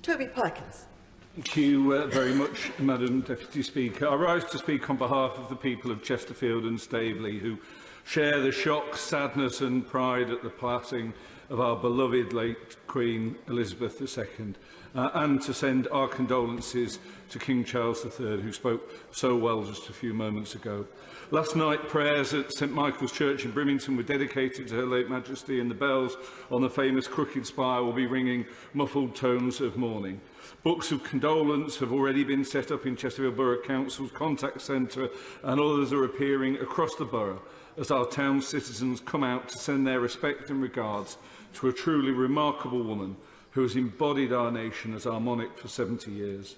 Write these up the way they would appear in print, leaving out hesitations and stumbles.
Toby Perkins. Thank you very much, Madam Deputy Speaker. I rise to speak on behalf of the people of Chesterfield and Staveley, who share the shock, sadness and pride at the passing of our beloved late Queen Elizabeth II, and to send our condolences to King Charles III, who spoke so well just a few moments ago. Last night, prayers at St Michael's Church in Brimington were dedicated to Her late Majesty, and the bells on the famous crooked spire will be ringing muffled tones of mourning. Books of condolence have already been set up in Chesterfield Borough Council's contact centre, and others are appearing across the borough as our town citizens come out to send their respect and regards to a truly remarkable woman who has embodied our nation as our monarch for 70 years.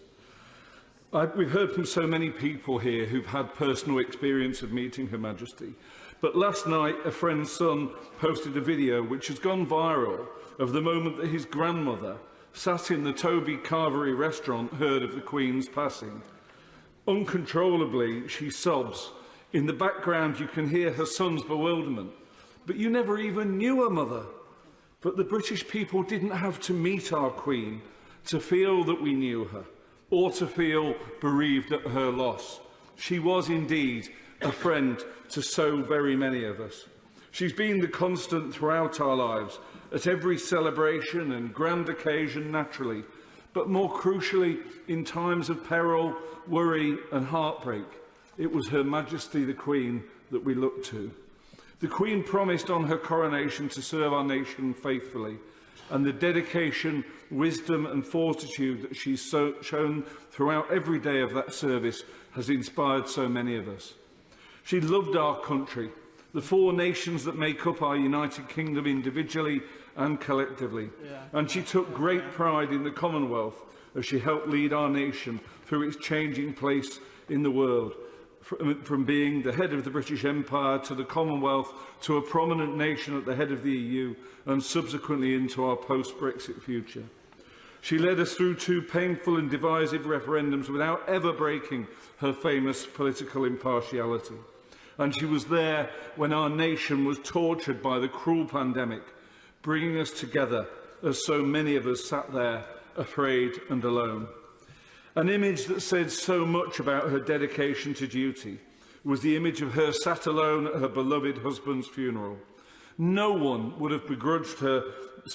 We've heard from so many people here who've had personal experience of meeting Her Majesty, but last night a friend's son posted a video which has gone viral of the moment that his grandmother sat in the Toby Carvery restaurant, heard of the Queen's passing. Uncontrollably, she sobs. In the background, you can hear her son's bewilderment. But you never even knew her mother. But the British people didn't have to meet our Queen to feel that we knew her, or to feel bereaved at her loss. She was indeed a friend to so very many of us. She's been the constant throughout our lives, at every celebration and grand occasion naturally, but more crucially in times of peril, worry and heartbreak. It was Her Majesty the Queen that we looked to. The Queen promised on her coronation to serve our nation faithfully, and the dedication, wisdom and fortitude that she's shown throughout every day of that service has inspired so many of us. She loved our country, the four nations that make up our United Kingdom individually and collectively, and she took great pride in the Commonwealth as she helped lead our nation through its changing place in the world, from being the head of the British Empire to the Commonwealth to a prominent nation at the head of the EU and subsequently into our post-Brexit future. She led us through two painful and divisive referendums without ever breaking her famous political impartiality. And she was there when our nation was tortured by the cruel pandemic, bringing us together as so many of us sat there afraid and alone. An image that said so much about her dedication to duty was the image of her sat alone at her beloved husband's funeral. No one would have begrudged her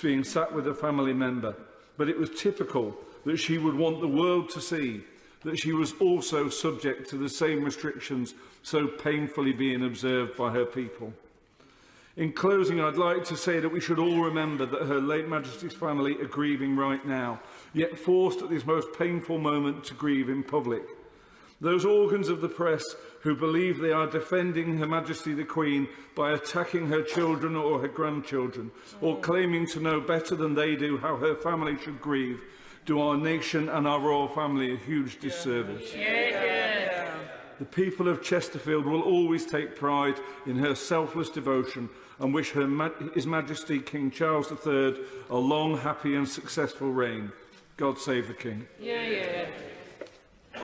being sat with a family member, but it was typical that she would want the world to see that she was also subject to the same restrictions so painfully being observed by her people. In closing, I'd like to say that we should all remember that Her late Majesty's family are grieving right now, yet forced at this most painful moment to grieve in public. Those organs of the press who believe they are defending Her Majesty the Queen by attacking her children or her grandchildren, or claiming to know better than they do how her family should grieve, do our nation and our royal family a huge disservice. The people of Chesterfield will always take pride in her selfless devotion and wish His Majesty King Charles III a long, happy and successful reign. God save the King.